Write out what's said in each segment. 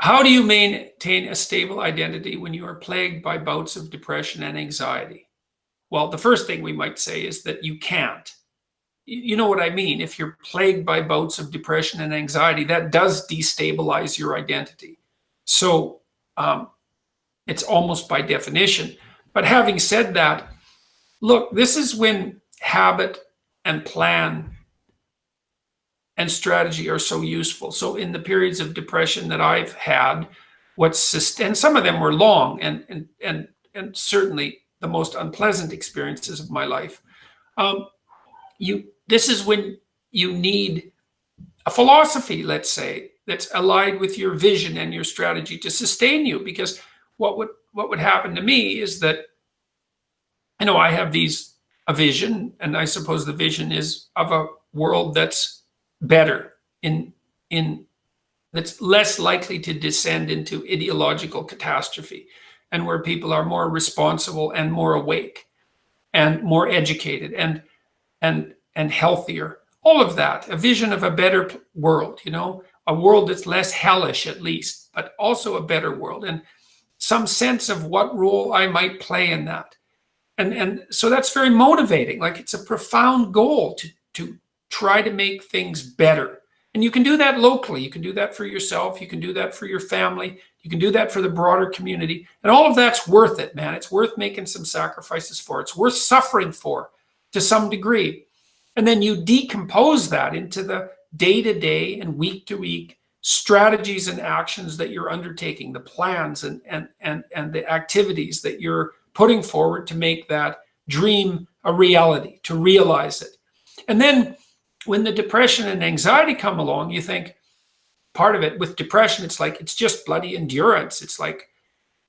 How do you maintain a stable identity when you are plagued by bouts of depression and anxiety? Well, the first thing we might say is that you can't. You know what I mean? If you're plagued by bouts of depression and anxiety, that does destabilize your identity. So it's almost by definition. But having said that, look, this is when habit and plan and strategy are so useful. So in the periods of depression that I've had, and some of them were long and certainly the most unpleasant experiences of my life. This is when you need a philosophy, let's say, that's allied with your vision and your strategy to sustain you. Because what would happen to me is that, I have a vision, and I suppose the vision is of a world that's better, that's less likely to descend into ideological catastrophe, and where people are more responsible and more awake and more educated and healthier. All of that, a vision of a better world, a world that's less hellish at least, but also a better world, and some sense of what role I might play in that. And so that's very motivating. Like, it's a profound goal to try to make things better. And you can do that locally. You can do that for yourself. You can do that for your family. You can do that for the broader community. And all of that's worth it, man. It's worth making some sacrifices for. It's worth suffering for to some degree. And then you decompose that into the day-to-day and week-to-week strategies and actions that you're undertaking, the plans and the activities that you're putting forward to make that dream a reality, to realize it. And then when the depression and anxiety come along, you think, part of it with depression, it's just bloody endurance. It's like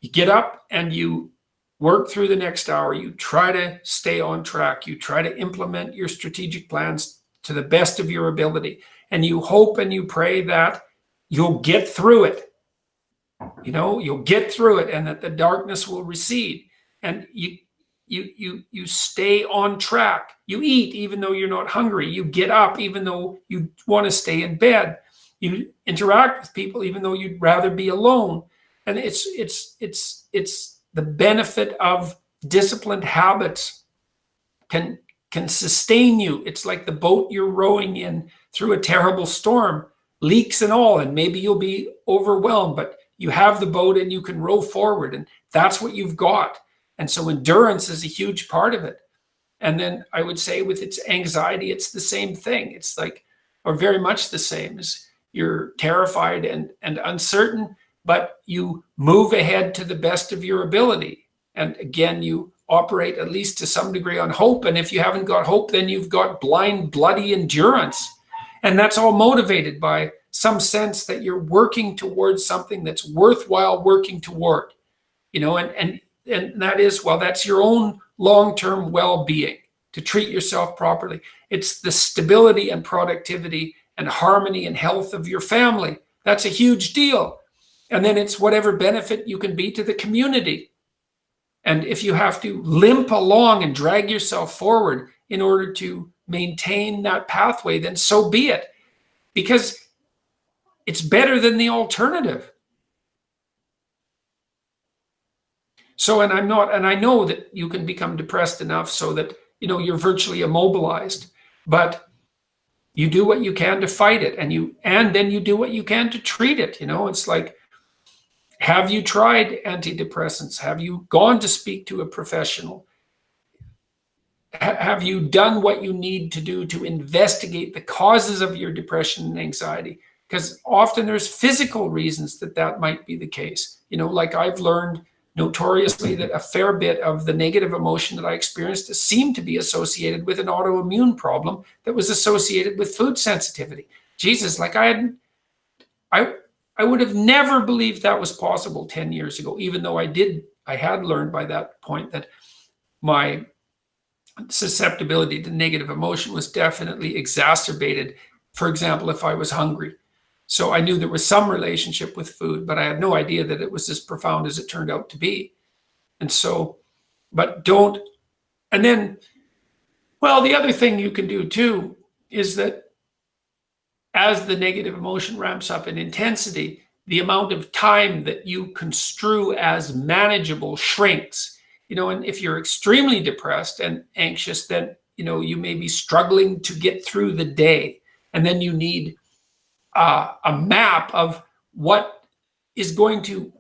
you get up and you work through the next hour. You try to stay on track. You try to implement your strategic plans to the best of your ability. And you hope and you pray that you'll get through it. You'll get through it, and that the darkness will recede. And you stay on track. You eat even though you're not hungry. You get up even though you want to stay in bed. You interact with people even though you'd rather be alone. And it's the benefit of disciplined habits can sustain you. It's like the boat you're rowing in through a terrible storm, leaks and all, and maybe you'll be overwhelmed, but you have the boat and you can row forward, and that's what you've got. And so endurance is a huge part of it. And then I would say with its anxiety, it's the same thing. It's like, or very much the same, as you're terrified and uncertain, but you move ahead to the best of your ability. And again, you operate at least to some degree on hope. And if you haven't got hope, then you've got blind, bloody endurance. And that's all motivated by some sense that you're working towards something that's worthwhile working toward, and that is, well, that's your own long-term well-being, to treat yourself properly. It's the stability and productivity and harmony and health of your family. That's a huge deal. And then it's whatever benefit you can be to the community. And if you have to limp along and drag yourself forward in order to maintain that pathway, then so be it, because it's better than the alternative. So, and I know that you can become depressed enough so that, you're virtually immobilized, but you do what you can to fight it, and then you do what you can to treat it. It's like, have you tried antidepressants? Have you gone to speak to a professional? Have you done what you need to do to investigate the causes of your depression and anxiety? Because often there's physical reasons that might be the case. Like I've learned notoriously that a fair bit of the negative emotion that I experienced seemed to be associated with an autoimmune problem that was associated with food sensitivity. Jesus, like I would have never believed that was possible 10 years ago, even though I had learned by that point that my susceptibility to negative emotion was definitely exacerbated, for example, if I was hungry. So I knew there was some relationship with food, but I had no idea that it was as profound as it turned out to be. And so, and then, well, the other thing you can do too is that as the negative emotion ramps up in intensity, the amount of time that you construe as manageable shrinks. And if you're extremely depressed and anxious, then you may be struggling to get through the day, and then you need a map of what is going to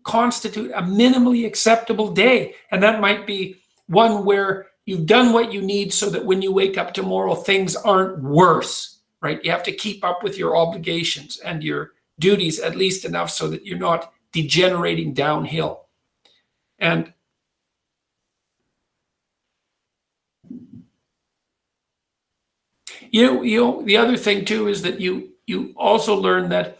constitute a minimally acceptable day. And that might be one where you've done what you need so that when you wake up tomorrow, things aren't worse, right? You have to keep up with your obligations and your duties at least enough so that you're not degenerating downhill. And the other thing too is that you also learn that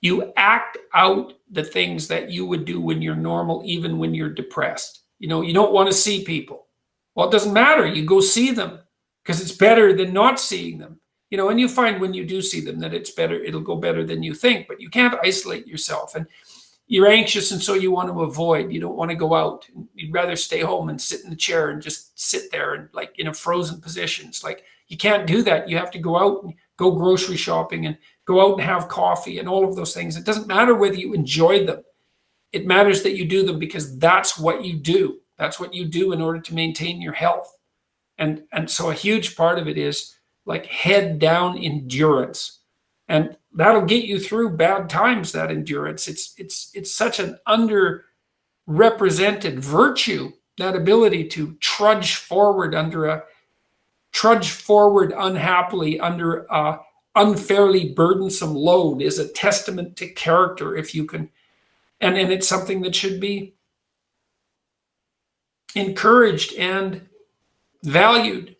you act out the things that you would do when you're normal, even when you're depressed. You don't want to see people. Well, it doesn't matter. You go see them because it's better than not seeing them. And you find when you do see them that it's better, it'll go better than you think, but you can't isolate yourself. And you're anxious, and so you want to avoid. You don't want to go out. You'd rather stay home and sit in the chair and just sit there and like in a frozen position. It's like you can't do that. You have to go out and go grocery shopping and go out and have coffee and all of those things. It doesn't matter whether you enjoy them. It matters that you do them because that's what you do. That's what you do in order to maintain your health. And so a huge part of it is like head down endurance. And that'll get you through bad times, that endurance. It's such an underrepresented virtue, that ability to trudge forward unhappily under a unfairly burdensome load is a testament to character, if you can. And it's something that should be encouraged and valued.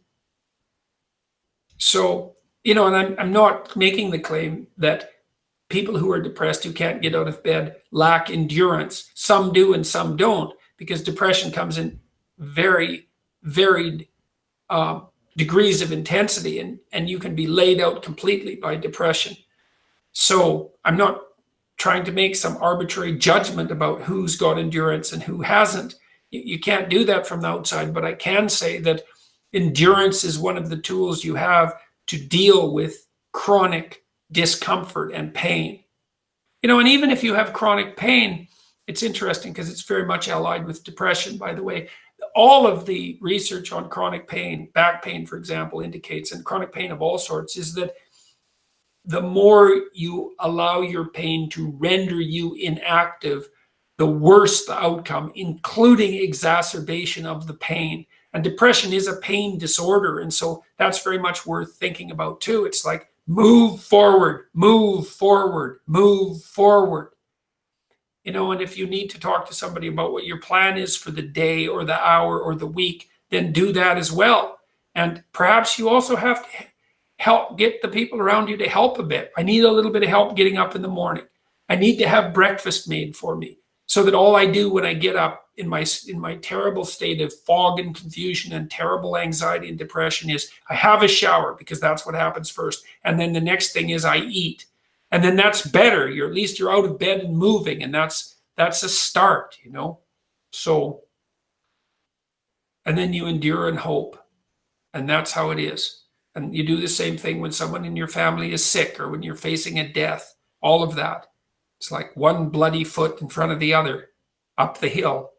So, and I'm not making the claim that people who are depressed, who can't get out of bed, lack endurance. Some do and some don't, because depression comes in very varied degrees of intensity, and you can be laid out completely by depression. So I'm not trying to make some arbitrary judgment about who's got endurance and who hasn't. You can't do that from the outside, but I can say that endurance is one of the tools you have to deal with chronic discomfort and pain. And even if you have chronic pain, it's interesting because it's very much allied with depression, by the way. All of the research on chronic pain, back pain, for example, indicates, and chronic pain of all sorts, is that the more you allow your pain to render you inactive, the worse the outcome, including exacerbation of the pain. And depression is a pain disorder. And so that's very much worth thinking about too. It's like move forward, move forward, move forward. And if you need to talk to somebody about what your plan is for the day or the hour or the week, then do that as well. And perhaps you also have to help get the people around you to help a bit. I need a little bit of help getting up in the morning. I need to have breakfast made for me so that all I do when I get up in my terrible state of fog and confusion and terrible anxiety and depression is I have a shower, because that's what happens first. And then the next thing is I eat. And then that's better. At least you're out of bed and moving. And that's a start, So, and then you endure and hope. And that's how it is. And you do the same thing when someone in your family is sick or when you're facing a death, all of that. It's like one bloody foot in front of the other up the hill.